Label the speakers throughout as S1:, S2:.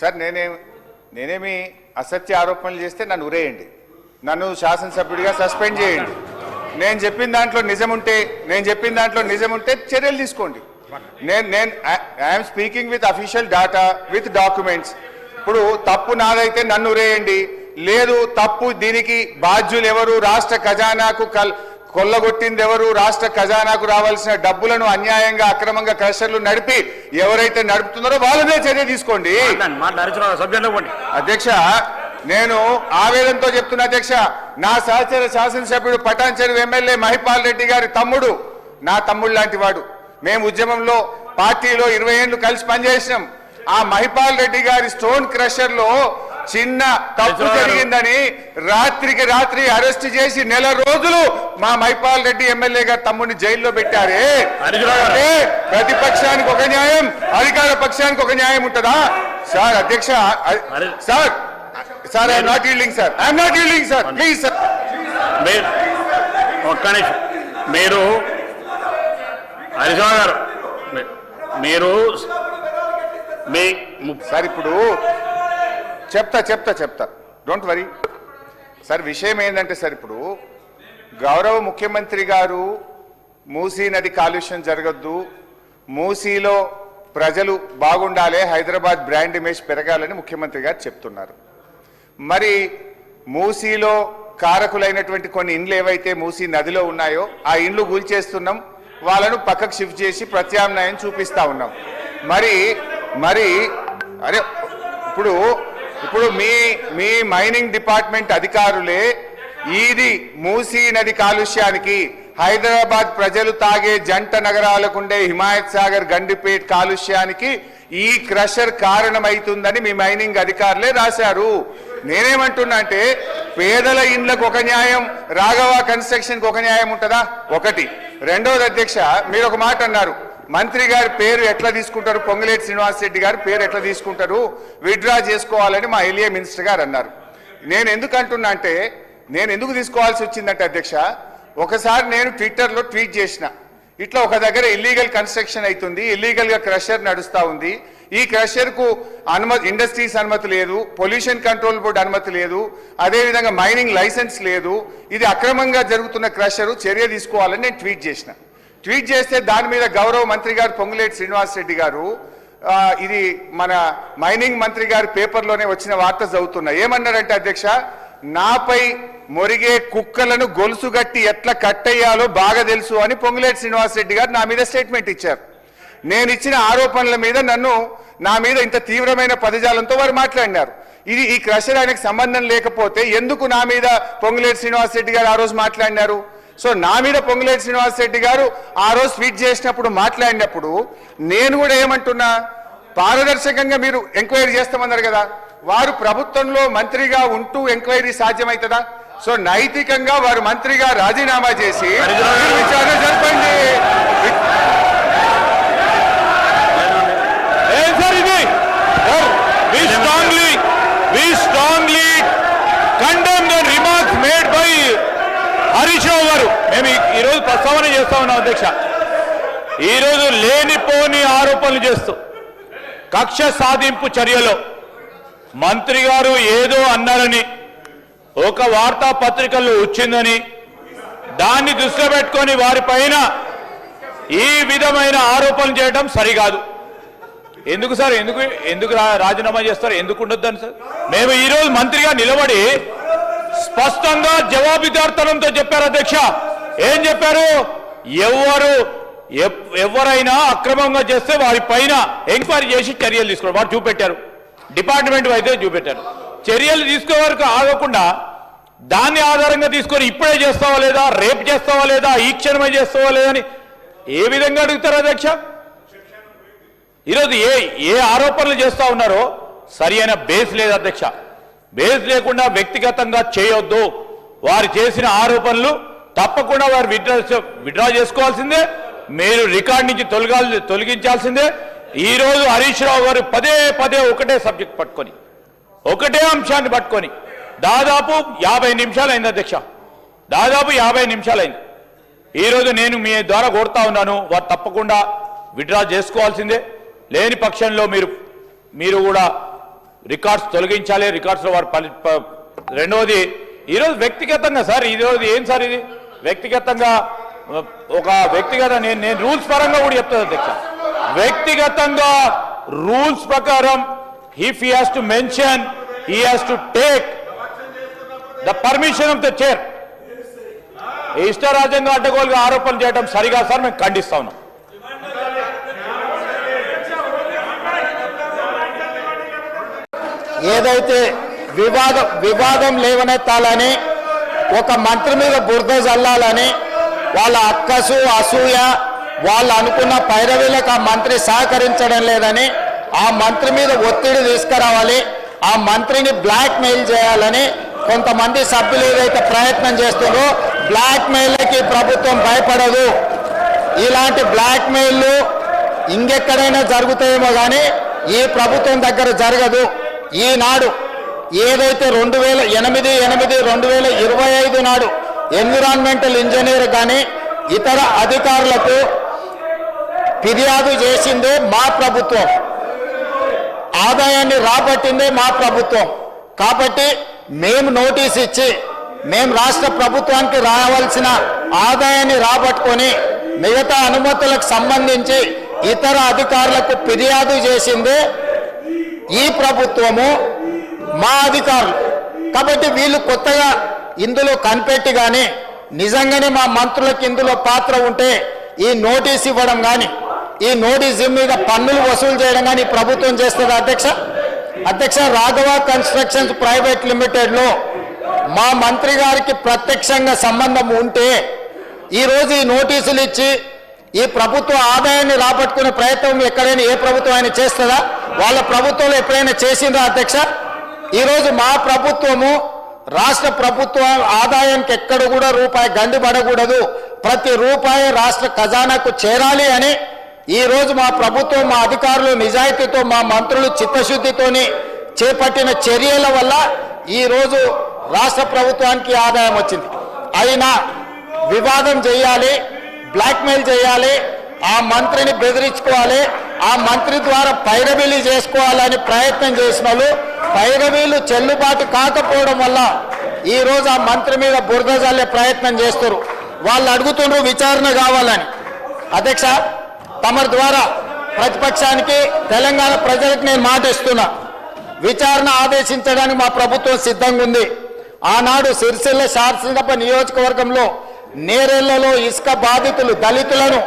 S1: Sir నేనేమి అసత్య ఆరోపణలు చేస్తే నన్ను ఉరేయండి, నన్ను శాసనసభ్యుడిగా సస్పెండ్ చేయండి. నేను చెప్పిన దాంట్లో నిజం ఉంటే చర్యలు తీసుకోండి. I'm speaking with official data with documents. ఇప్పుడు తప్పు నాదైతే నన్ను ఉరేయండి, లేదు తప్పు దీనికి బాధ్యులు ఎవరు, రాష్ట్ర ఖజానాకు కొల్లగొట్టింది ఎవరు, రాష్ట్ర ఖజానాకు రావాల్సిన డబ్బులను అన్యాయంగా అక్రమంగా క్రషర్లు నడిపి ఎవరైతే నడుపుతున్నారో వాళ్ళనే చర్య తీసుకోండి. అధ్యక్ష, నేను ఆవేదనతో చెప్తున్నా అధ్యక్ష, నా సహచర శాసనసభ్యుడు పటాన్చెరు ఎమ్మెల్యే మహిపాల్ రెడ్డి గారి తమ్ముడు నా తమ్ముడు లాంటి వాడు. మేము ఉద్యమంలో పార్టీలో 20 ఏళ్లు కలిసి పనిచేసినాం. ఆ మహిపాల్ రెడ్డి గారి స్టోన్ క్రషర్ లో చిన్న తప్పు జరిగిందని రాత్రికి రాత్రి అరెస్ట్ చేసి నెల రోజులు మా మహిపాల్ రెడ్డి ఎమ్మెల్యే గారు తమ్ముడిని జైల్లో పెట్టారే. ప్రతిపక్షానికి ఒక న్యాయం, అధికార పక్షానికి ఒక న్యాయం ఉంటుందా? సార్ అధ్యక్ష, sir I'm not yielding sir, please sir.
S2: మీరు హరీశ్రావు గారు మీరు
S1: సార్ ఇప్పుడు చెప్తా డోంట్ వరీ సార్. విషయం ఏంటంటే సార్, ఇప్పుడు గౌరవ ముఖ్యమంత్రి గారు మూసీ నది కాలుష్యం జరగద్దు, మూసీలో ప్రజలు బాగుండాలి, హైదరాబాద్ బ్రాండ్ ఇమేజ్ పెరగాలని ముఖ్యమంత్రి గారు చెప్తున్నారు. మరి మూసీలో కారకులైనటువంటి కొన్ని ఇండ్లు ఏవైతే మూసీ నదిలో ఉన్నాయో ఆ ఇండ్లు కూల్చేస్తున్నాం, వాళ్ళను పక్కకు షిఫ్ట్ చేసి ప్రత్యామ్నాయం చూపిస్తా ఉన్నాం. మరి అరే ఇప్పుడు మీ మైనింగ్ డిపార్ట్మెంట్ అధికారులే ఇది మూసీ నది కాలుష్యానికి, హైదరాబాద్ ప్రజలు తాగే జంట నగరాలకుండే హిమాయత్ సాగర్ గండిపేట్ కాలుష్యానికి ఈ క్రషర్ కారణమైతుందని మీ మైనింగ్ అధికారులే రాశారు. నేనేమంటున్నా అంటే, పేదల ఇండ్లకు ఒక న్యాయం, రాఘవ కన్స్ట్రక్షన్ ఒక న్యాయం ఉంటుందా? ఒకటి. రెండోది అధ్యక్ష, మీరు ఒక మాట అన్నారు, మంత్రి గారి పేరు ఎట్లా తీసుకుంటారు, పొంగులేటి శ్రీనివాసరెడ్డి గారి పేరు ఎట్లా తీసుకుంటారు, విత్డ్రా చేసుకోవాలని మా ఎల్ఏ మినిస్టర్ గారు అన్నారు. నేను ఎందుకు తీసుకోవాల్సి వచ్చిందంటే అధ్యక్ష, ఒకసారి నేను ట్విట్టర్లో ట్వీట్ చేసిన, ఇట్లా ఒక దగ్గర ఇల్లీగల్ కన్స్ట్రక్షన్ అవుతుంది, ఇల్లీగల్ గా క్రషర్ నడుస్తూ ఉంది, ఈ క్రషర్ కు ఇండస్ట్రీస్ అనుమతి లేదు, పొల్యూషన్ కంట్రోల్ బోర్డు అనుమతి లేదు, అదేవిధంగా మైనింగ్ లైసెన్స్ లేదు, ఇది అక్రమంగా జరుగుతున్న క్రషరు, చర్య తీసుకోవాలని నేను ట్వీట్ చేస్తే దాని మీద గౌరవ మంత్రి గారు పొంగులేటి శ్రీనివాసరెడ్డి గారు, ఇది మన మైనింగ్ మంత్రి గారి పేపర్లోనే వచ్చిన వార్త చదువుతున్నా, ఏమన్నారంటే అధ్యక్ష, నాపై మొరిగే కుక్కలను గొలుసుగట్టి ఎట్లా కట్టయ్యాలో బాగా తెలుసు అని పొంగులేటి శ్రీనివాసరెడ్డి గారు నా మీద స్టేట్మెంట్ ఇచ్చారు. నేను ఇచ్చిన ఆరోపణల మీద నా మీద ఇంత తీవ్రమైన పదజాలంతో వారు మాట్లాడినారు. ఈ క్రషర్ ఆయనకు సంబంధం లేకపోతే ఎందుకు నా మీద పొంగులేటి శ్రీనివాసరెడ్డి గారు ఆ రోజు మాట్లాడినారు? సో నా మీద పొంగులేటి శ్రీనివాసరెడ్డి గారు ఆ రోజు ట్వీట్ చేసినప్పుడు మాట్లాడినప్పుడు నేను కూడా ఏమంటున్నా, పారదర్శకంగా మీరు ఎంక్వైరీ చేస్తామన్నారు కదా, వారు ప్రభుత్వంలో మంత్రిగా ఉంటూ ఎంక్వైరీ సాధ్యమవుతుందా? సో నైతికంగా వారు మంత్రిగా రాజీనామా చేసి విచారణ జరపండి.
S2: హరీష్ రావు గారు, మేము ఈరోజు ప్రస్తావన చేస్తా ఉన్నాం అధ్యక్ష. ఈరోజు లేనిపోని ఆరోపణలు చేస్తూ కక్ష సాధింపు చర్యలో మంత్రి గారు ఏదో అన్నారని ఒక వార్తాపత్రికల్లో వచ్చిందని దాన్ని దృష్టిలో పెట్టుకొని వారిపైన ఈ విధమైన ఆరోపణలు చేయడం సరికాదు. ఎందుకు సార్, ఎందుకు రాజీనామా చేస్తారు, ఎందుకు ఉండొద్దని సార్? మేము ఈరోజు మంత్రిగా నిలబడి స్పష్టంగా జవాబుదారితనంతో చెప్పారు అధ్యక్ష. ఏం చెప్పారు? ఎవరైనా అక్రమంగా చేస్తే వారి పైన ఎంక్వైరీ చేసి చర్యలు తీసుకోవడం వారు చూపెట్టారు, డిపార్ట్మెంట్ అయితే చూపెట్టారు. చర్యలు తీసుకో వరకు ఆగకుండా దాన్ని ఆధారంగా తీసుకొని ఇప్పుడే చేస్తావా లేదా, రేపు చేస్తావా లేదా, ఈ క్షణమే చేస్తావా లేదని ఏ విధంగా అడుగుతారు అధ్యక్ష? ఈరోజు ఏ ఆరోపణలు చేస్తా ఉన్నారో సరి అయిన బేస్ లేదు అధ్యక్ష. బేస్ లేకుండా వ్యక్తిగతంగా చేయొద్దు. వారు చేసిన ఆరోపణలు తప్పకుండా వారు విత్డ్రా చేసుకోవాల్సిందే, మీరు రికార్డు నుంచి తొలగించాల్సిందే. ఈరోజు హరీష్ రావు గారు పదే ఒకటే సబ్జెక్ట్ పట్టుకొని, ఒకటే అంశాన్ని పట్టుకొని దాదాపు 50 నిమిషాలు అయింది అధ్యక్ష, దాదాపు 50 నిమిషాలు అయింది. ఈరోజు నేను మీ ద్వారా కోరుతా ఉన్నాను, వారు తప్పకుండా విత్డ్రా చేసుకోవాల్సిందే. లేని పక్షంలో మీరు కూడా రికార్డ్స్ తొలగించాలి, రికార్డ్స్లో వారు రెండవది ఈరోజు వ్యక్తిగతంగా సార్ ఈరోజు ఏం సార్ ఇది వ్యక్తిగతంగా ఒక వ్యక్తిగత నేను రూల్స్ పరంగా కూడా చెప్తాను అధ్యక్ష, వ్యక్తిగతంగా రూల్స్ ప్రకారం if he has to mention he has to take the permission of the chair. ఇష్టరాజ్యంగా అడ్డగోలుగా ఆరోపణలు చేయడం సరిగా సార్ మేము ఖండిస్తా ఉన్నాం.
S3: ఏదైతే వివాదం లేవనెత్తాలని ఒక మంత్రి మీద బురద జల్లాలని వాళ్ళ అక్కసు అసూయ వాళ్ళు అనుకున్న పైరవీలకు ఆ మంత్రి సహకరించడం లేదని ఆ మంత్రి మీద ఒత్తిడి తీసుకురావాలి, ఆ మంత్రిని బ్లాక్ మెయిల్ చేయాలని కొంతమంది సభ్యులు ఏదైతే ప్రయత్నం చేస్తున్నారో బ్లాక్ మెయిల్కి ప్రభుత్వం భయపడదు. ఇలాంటి బ్లాక్ మెయిల్లు ఇంకెక్కడైనా జరుగుతాయేమో కానీ ఈ ప్రభుత్వం దగ్గర జరగదు. ఈనాడు ఏదైతే 2008-2025 నాడు ఎన్విరాన్మెంటల్ ఇంజనీర్ కానీ ఇతర అధికారులకు ఫిర్యాదు చేసిందే మా ప్రభుత్వం, ఆదాయాన్ని రాబట్టిందే మా ప్రభుత్వం. కాబట్టి మేము నోటీస్ ఇచ్చి మేము రాష్ట్ర ప్రభుత్వానికి రావాల్సిన ఆదాయాన్ని రాబట్టుకొని మిగతా అనుమతులకు సంబంధించి ఇతర అధికారులకు ఫిర్యాదు చేసిందే ఈ ప్రభుత్వము, మా అధికారులు. కాబట్టి వీళ్ళు కొత్తగా ఇందులో కనిపెట్టి కానీ నిజంగానే మా మంత్రులకు ఇందులో పాత్ర ఉంటే ఈ నోటీస్ ఇవ్వడం కానీ ఈ నోటీస్ మీద పన్నులు వసూలు చేయడం కానీ ప్రభుత్వం చేస్తుంది. అధ్యక్ష రాఘవ కన్స్ట్రక్షన్స్ ప్రైవేట్ లిమిటెడ్లో మా మంత్రి గారికి ప్రత్యక్షంగా సంబంధం ఉంటే ఈరోజు ఈ నోటీసులు ఇచ్చి ఈ ప్రభుత్వ ఆదాయాన్ని రాబట్టుకునే ప్రయత్నం ఎక్కడైనా ఏ ప్రభుత్వం అయినా చేస్తుందా? వాళ్ళ ప్రభుత్వంలో ఎప్పుడైనా చేసిందా అధ్యక్ష? ఈరోజు మా ప్రభుత్వము రాష్ట్ర ప్రభుత్వ ఆదాయానికి ఎక్కడ కూడా రూపాయి గండి పడకూడదు, ప్రతి రూపాయి రాష్ట్ర ఖజానాకు చేరాలి అని ఈరోజు మా ప్రభుత్వం మా అధికారులు నిజాయితీతో మా మంత్రులు చిత్తశుద్ధితోని చేపట్టిన చర్యల వల్ల ఈరోజు రాష్ట్ర ప్రభుత్వానికి ఆదాయం వచ్చింది. అయినా వివాదం చేయాలి, బ్లాక్మెయిల్ చేయాలి, ఆ మంత్రిని బెదిరించుకోవాలి, ఆ మంత్రి ద్వారా పైరవీలు చేసుకోవాలని ప్రయత్నం చేసిన వాళ్ళు పైరవీలు చెల్లుబాటు కాకపోవడం వల్ల ఈరోజు ఆ మంత్రి మీద బురద జల్లే ప్రయత్నం చేస్తారు. వాళ్ళు అడుగుతున్నారు విచారణ కావాలని. అధ్యక్ష తమరి ద్వారా ప్రతిపక్షానికి తెలంగాణ ప్రజలకు నేను మాట ఇస్తున్నా, విచారణ ఆదేశించడానికి మా ప్రభుత్వం సిద్ధంగా ఉంది. ఆనాడు సిరిసిల్ల శాసనసభ నియోజకవర్గంలో నేరెళ్లలో ఇసుక బాధితులు దళితులను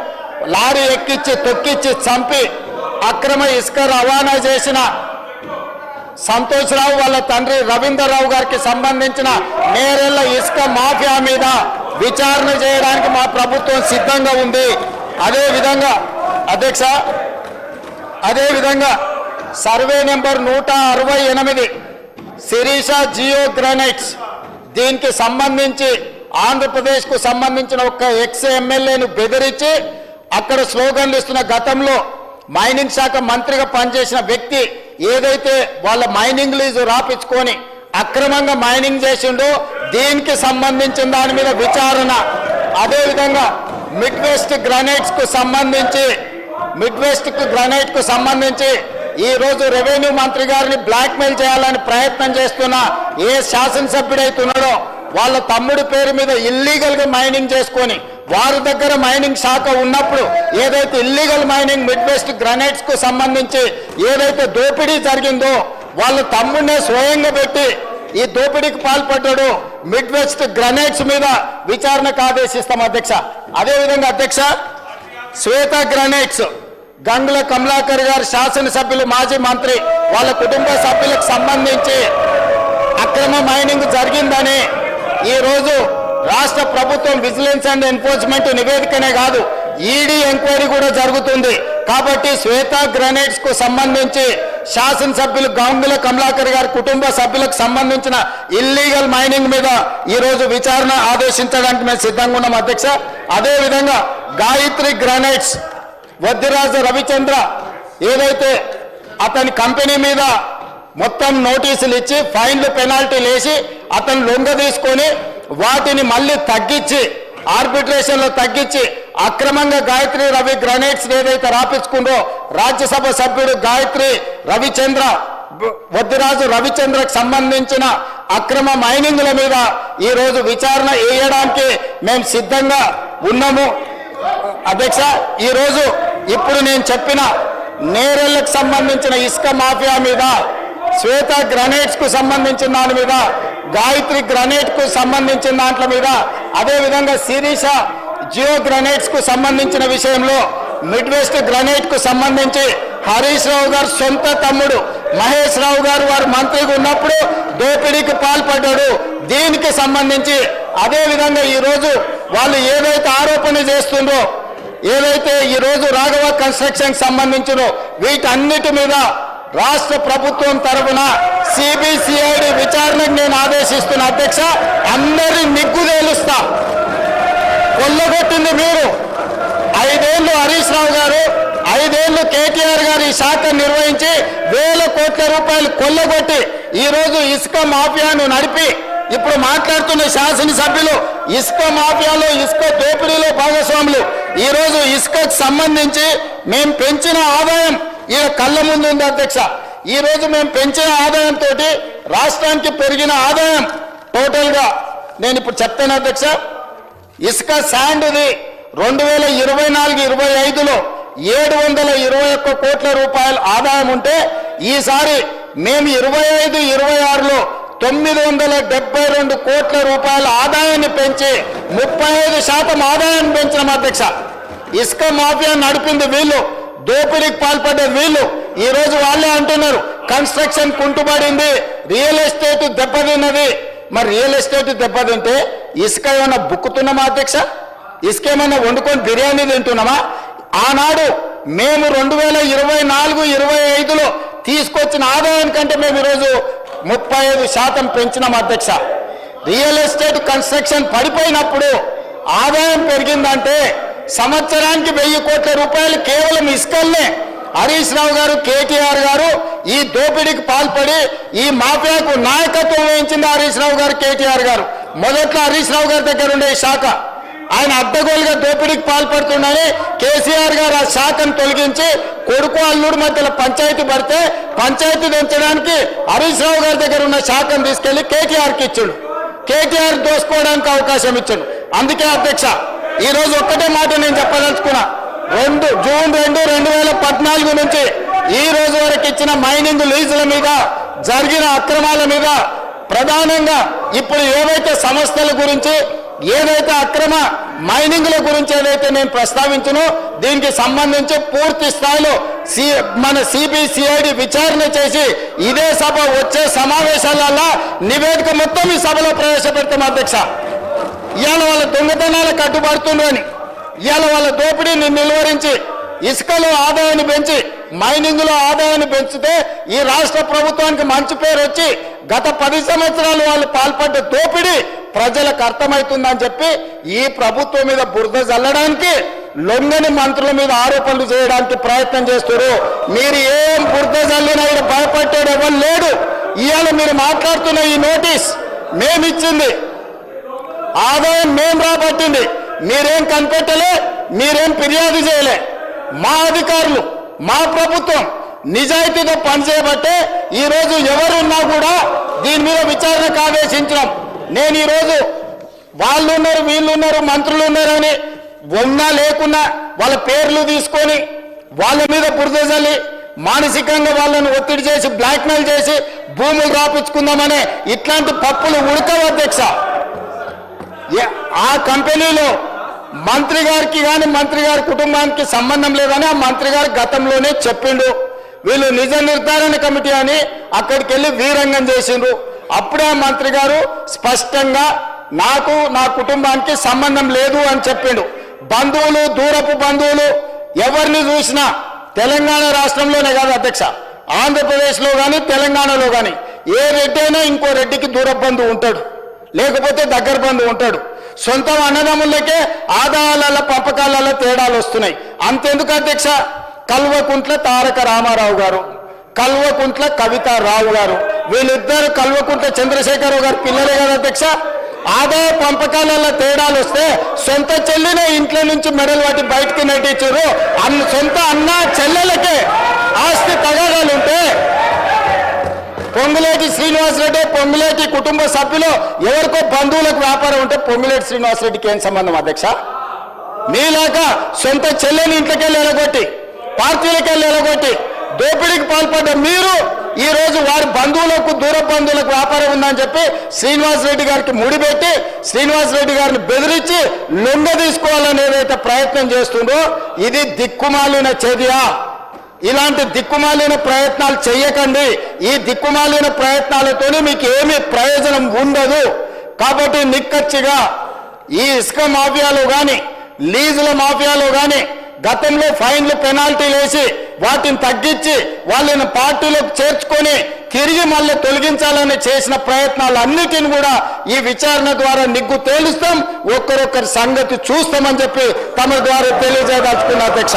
S3: లారీ ఎక్కించి తొక్కిచ్చి చంపి అక్రమ ఇసుక రవాణా చేసిన సంతోష్ రావు వాళ్ళ తండ్రి రవీందర్ రావు గారికి సంబంధించిన నేరెళ్ల ఇసుక మాఫియా మీద విచారణ చేయడానికి మా ప్రభుత్వం సిద్ధంగా ఉంది. అదేవిధంగా అధ్యక్ష survey number 168 Shirisha Jio granites దీనికి సంబంధించి ఆంధ్రప్రదేశ్కు సంబంధించిన ఒక ఎక్స్ ఎమ్మెల్యేను బెదిరించి అక్కడ స్లోగన్లు ఇస్తున్న గతంలో మైనింగ్ శాఖ మంత్రిగా పనిచేసిన వ్యక్తి ఏదైతే వాళ్ళ మైనింగ్ లీజు రాపించుకొని అక్రమంగా మైనింగ్ చేసిండో దీనికి సంబంధించిన దాని మీద విచారణ. అదేవిధంగా మిడ్ వెస్ట్ గ్రానైట్స్ కు సంబంధించి ఈ రోజు రెవెన్యూ మంత్రి గారిని బ్లాక్మెయిల్ చేయాలని ప్రయత్నం చేస్తున్న ఏ శాసనసభ్యుడైతున్నాడో వాళ్ళ తమ్ముడి పేరు మీద ఇల్లీగల్ గా మైనింగ్ చేసుకొని వారి దగ్గర మైనింగ్ శాఖ ఉన్నప్పుడు ఏదైతే illegal mining mid west granites కు సంబంధించి ఏదైతే దోపిడీ జరిగిందో వాళ్ళ తమ్ముడినే స్వయంగా పెట్టి ఈ దోపిడీకి పాల్పడ్డాడు. మిడ్ వెస్ట్ గ్రానైట్స్ మీద విచారణకు ఆదేశిస్తాం అధ్యక్ష. అదేవిధంగా అధ్యక్ష శ్వేత గ్రానైట్స్ గంగుల కమలాకర్ గారు శాసనసభ్యులు మాజీ మంత్రి వాళ్ళ కుటుంబ సభ్యులకు సంబంధించి అక్రమ మైనింగ్ జరిగిందని ఈరోజు రాష్ట్ర ప్రభుత్వం విజిలెన్స్ అండ్ ఎన్ఫోర్స్మెంట్ నివేదికనే కాదు ఈడీ ఎంక్వైరీ కూడా జరుగుతుంది. కాబట్టి శ్వేత గ్రానైట్స్ కు సంబంధించి శాసనసభ్యులు గంగుల కమలాకర్ గారి కుటుంబ సభ్యులకు సంబంధించిన ఇల్లీగల్ మైనింగ్ మీద ఈరోజు విచారణ ఆదేశించడానికి మేము సిద్ధంగా ఉన్నాం అధ్యక్ష. అదేవిధంగా గాయత్రి గ్రానైట్స్ వద్దిరాజు రవిచంద్ర ఏదైతే అతని కంపెనీ మీద మొత్తం నోటీసులు ఇచ్చి ఫైన్లు పెనాల్టీలు వేసి అతను లొంగ తీసుకొని వాటిని మళ్ళీ తగ్గించి ఆర్బిట్రేషన్ లో తగ్గించి అక్రమంగా గాయత్రి రవి గ్రానైట్స్ ఏదైతే రాపించుకుందో రాజ్యసభ సభ్యుడు గాయత్రి రవిచంద్ర వద్దిరాజు రవిచంద్రకు సంబంధించిన అక్రమ మైనింగ్ల మీద ఈరోజు విచారణ వేయడానికి మేము సిద్ధంగా ఉన్నాము అధ్యక్ష. ఈరోజు ఇప్పుడు నేను చెప్పిన నేరెళ్లకు సంబంధించిన ఇసుక మాఫియా మీద, శ్వేత గ్రనేట్స్ కు సంబంధించిన దాని మీద, గాయత్రి గ్రనేట్ కు సంబంధించిన దాంట్ల మీద, అదేవిధంగా శిరీష జియో గ్రనేట్స్ కు సంబంధించిన విషయంలో, మిడ్ వెస్ట్ గ్రనేట్ కు సంబంధించి హరీష్ రావు గారు సొంత తమ్ముడు మహేష్ రావు గారు వారు మంత్రిగా ఉన్నప్పుడు దోపిడీకి పాల్పడ్డాడు. దీనికి సంబంధించి అదేవిధంగా ఈరోజు వాళ్ళు ఏదైతే ఆరోపణ చేస్తుండ్రో, ఏదైతే ఈరోజు రాఘవ కన్స్ట్రక్షన్ సంబంధించినో వీటన్నిటి మీద రాష్ట్ర ప్రభుత్వం తరఫున సిబిసిఐడి విచారణకు నేను ఆదేశిస్తున్న అధ్యక్ష. అందరి నిగ్గు తేలుస్తా. కొల్లగొట్టింది మీరు. 5 ఏళ్ళు హరీష్ రావు గారు, 5 ఏళ్ళు కేటీఆర్ గారు ఈ శాఖ నిర్వహించి వేల కోట్ల రూపాయలు కొల్లగొట్టి ఈరోజు ఇసుక మాఫియాను నడిపి ఇప్పుడు మాట్లాడుతున్న శాసనసభ్యులు ఇసుక మాఫియాలో, ఇసుక దోపిడీలో భాగస్వాములు. ఈరోజు ఇసుకకు సంబంధించి మేము పెంచిన ఆదాయం ఈ కళ్ళ ముందు ఉంది అధ్యక్ష. ఈరోజు మేము పెంచిన ఆదాయంతో రాష్ట్రానికి పెరిగిన ఆదాయం టోటల్ గా నేను ఇప్పుడు చెప్తాను అధ్యక్ష. ఇసుక శాండ్ది 2024-25లో 721 కోట్ల రూపాయల ఆదాయం ఉంటే ఈసారి మేము 25-26లో 972 కోట్ల రూపాయల ఆదాయాన్ని పెంచి 35% ఆదాయాన్ని పెంచిన అధ్యక్ష. ఇసుక మాఫియా నడిపింది వీళ్ళు, దోపిడీకి పాల్పడ్డది వీళ్ళు. ఈ రోజు వాళ్ళే అంటున్నారు కన్స్ట్రక్షన్ కుంటుపడింది, రియల్ ఎస్టేట్ దెబ్బతిన్నది. మరి రియల్ ఎస్టేట్ దెబ్బతింటే ఇసుక ఏమైనా బుక్కుతున్నామా అధ్యక్ష? ఇసుక ఏమైనా వండుకొని బిర్యానీ తింటున్నామా? ఆనాడు మేము 2024-25లో తీసుకొచ్చిన ఆదాయం కంటే మేము ఈరోజు 35% పెంచినాం అధ్యక్ష. రియల్ ఎస్టేట్ కన్స్ట్రక్షన్ పడిపోయినప్పుడు ఆదాయం పెరిగిందంటే సంవత్సరానికి 1000 కోట్ల రూపాయలు కేవలం ఇసుకల్నే. హరీష్ రావు గారు, కేటీఆర్ గారు ఈ దోపిడీకి పాల్పడి ఈ మాఫియాకు నాయకత్వం వహించింది హరీష్ రావు గారు, కేటీఆర్ గారు. మొదట్లో హరీష్ రావు గారి దగ్గర ఉండే శాఖ ఆయన అడ్డగోలుగా దోపిడీకి పాల్పడుతుండని కేసీఆర్ గారు ఆ శాఖను తొలగించి కొడుకు అల్లుడు మధ్యలో పంచాయతీ పడితే పంచాయతీ పెంచడానికి హరీష్ రావు గారి దగ్గర ఉన్న శాఖను తీసుకెళ్లి కేటీఆర్కి ఇచ్చాడు. కేటీఆర్ దోసుకోవడానికి అవకాశం ఇచ్చాడు. అందుకే అధ్యక్ష ఈ రోజు ఒక్కటే మాట నేను చెప్పదలుచుకున్నా. జూన్ 2, 2014 నుంచి ఈ రోజు వరకు ఇచ్చిన మైనింగ్ లీజుల మీద జరిగిన అక్రమాల మీద ప్రధానంగా ఇప్పుడు ఏవైతే సంస్థల గురించి, ఏదైతే అక్రమ మైనింగ్ల గురించి ఏదైతే నేను ప్రస్తావించునో దీనికి సంబంధించి పూర్తి స్థాయిలో మన సిబిసిఐడి విచారణ చేసి ఇదే సభ వచ్చే సమావేశాలలో నివేదిక మొత్తం ఈ సభలో ప్రవేశపెడతాం అధ్యక్ష. ఇవాళ వాళ్ళ దొంగతనాలు కట్టుబడుతుందని, ఇవాళ వాళ్ళ దోపిడీని నిలువరించి ఇసుకలో ఆదాయాన్ని పెంచి మైనింగ్ లో ఆదాయాన్ని పెంచితే ఈ రాష్ట్ర ప్రభుత్వానికి మంచి పేరు వచ్చి గత 10 సంవత్సరాలు వాళ్ళు పాల్పడ్డ దోపిడీ ప్రజలకు అర్థమవుతుందని చెప్పి ఈ ప్రభుత్వం మీద బురద చల్లడానికి లొంగని మంత్రుల మీద ఆరోపణలు చేయడానికి ప్రయత్నం చేస్తారు. మీరు ఏం బురద చల్లినా ఇక్కడ భయపడ్డాడు ఎవరు లేడు. ఇవాళ మీరు మాట్లాడుతున్న ఈ నోటీస్ మేమిచ్చింది, ఆదాయం మేం రాబట్టింది, మీరేం కనిపెట్టలే, మీరేం ఫిర్యాదు చేయలే. మా అధికారులు, మా ప్రభుత్వం నిజాయితీతో పనిచేయబట్టే ఈరోజు ఎవరున్నా కూడా దీని మీద విచారణకు ఆదేశించడం. నేను ఈరోజు వాళ్ళు ఉన్నారు, వీళ్ళు ఉన్నారు, మంత్రులు ఉన్నారని ఉన్నా లేకున్నా వాళ్ళ పేర్లు తీసుకొని వాళ్ళ మీద బురద చల్లి మానసికంగా వాళ్ళని ఒత్తిడి చేసి బ్లాక్మెయిల్ చేసి భూములు రాపించుకుందామనే ఇట్లాంటి పప్పులు ఉడకవు అధ్యక్ష. ఆ కంపెనీలో మంత్రి గారికి కానీ మంత్రి గారి కుటుంబానికి సంబంధం లేదని ఆ మంత్రి గారు గతంలోనే చెప్పిండు. వీళ్ళు నిజ నిర్ధారణ కమిటీ అని అక్కడికి వెళ్ళి వీరంగం చేసిండ్రు. అప్పుడే ఆ మంత్రి గారు స్పష్టంగా నాకు నా కుటుంబానికి సంబంధం లేదు అని చెప్పిండు. బంధువులు, దూరపు బంధువులు ఎవరిని చూసినా తెలంగాణ రాష్ట్రంలోనే కాదు అధ్యక్ష, ఆంధ్రప్రదేశ్లో కానీ తెలంగాణలో కానీ ఏ రెడ్డి అయినా ఇంకో రెడ్డికి దూర బంధువు ఉంటాడు, లేకపోతే దగ్గర బంధువు ఉంటాడు. సొంత అన్నదమ్ములకే ఆదాయాల పంపకాలలో తేడాలు వస్తున్నాయి. అంతెందుకు అధ్యక్ష, కల్వకుంట్ల తారక రామారావు గారు, కల్వకుంట్ల కవితారావు గారు, వీళ్ళిద్దరు కల్వకుంట్ల చంద్రశేఖరరావు గారు పిల్లలే కదా అధ్యక్ష. ఆదాయ పంపకాలలో తేడాలు వస్తే సొంత చెల్లినే ఇంట్లో నుంచి మెడలు వాటి బయటకు నెట్టించారు. సొంత అన్న చెల్లెలకే ఆస్తి తగాదాలుంటే పొంగులేటి శ్రీనివాసరెడ్డి పొంగులేటి కుటుంబ సభ్యులు ఎవరికో బంధువులకు వ్యాపారం ఉంటే పొంగులేటి శ్రీనివాసరెడ్డికి ఏం సంబంధం అధ్యక్ష? మీలాగా సొంత చెల్లెని ఇంట్లోకెళ్ళి ఎలగొట్టి పార్టీలకెళ్ళి ఎలగొట్టి దోపిడీకి పాల్పడ్డ మీరు ఈ రోజు వారి బంధువులకు దూర బంధువులకు వ్యాపారం ఉందని చెప్పి శ్రీనివాసరెడ్డి గారికి ముడిపెట్టి శ్రీనివాసరెడ్డి గారిని బెదిరించి లొంగ తీసుకోవాలని ఏదైతే ప్రయత్నం చేస్తుందో ఇది దిక్కుమాలిన చర్య. ఇలాంటి దిక్కుమాలిన ప్రయత్నాలు చేయకండి. ఈ దిక్కుమాలిన ప్రయత్నాలతోనే మీకు ఏమీ ప్రయోజనం ఉండదు. కాబట్టి నిక్కచ్చిగా ఈ ఇసుక మాఫియాలో కానీ లీజుల మాఫియాలో కానీ గతంలో ఫైన్లు పెనాల్టీలు వేసి వాటిని తగ్గించి వాళ్ళని పార్టీలోకి చేర్చుకొని తిరిగి మళ్ళీ తొలగించాలని చేసిన ప్రయత్నాలన్నిటిని కూడా ఈ విచారణ ద్వారా నిగ్గు తేలుస్తాం, ఒక్కరొక్కరి సంగతి చూస్తామని చెప్పి తమ ద్వారా తెలియజేయదలుచుకున్న అధ్యక్ష.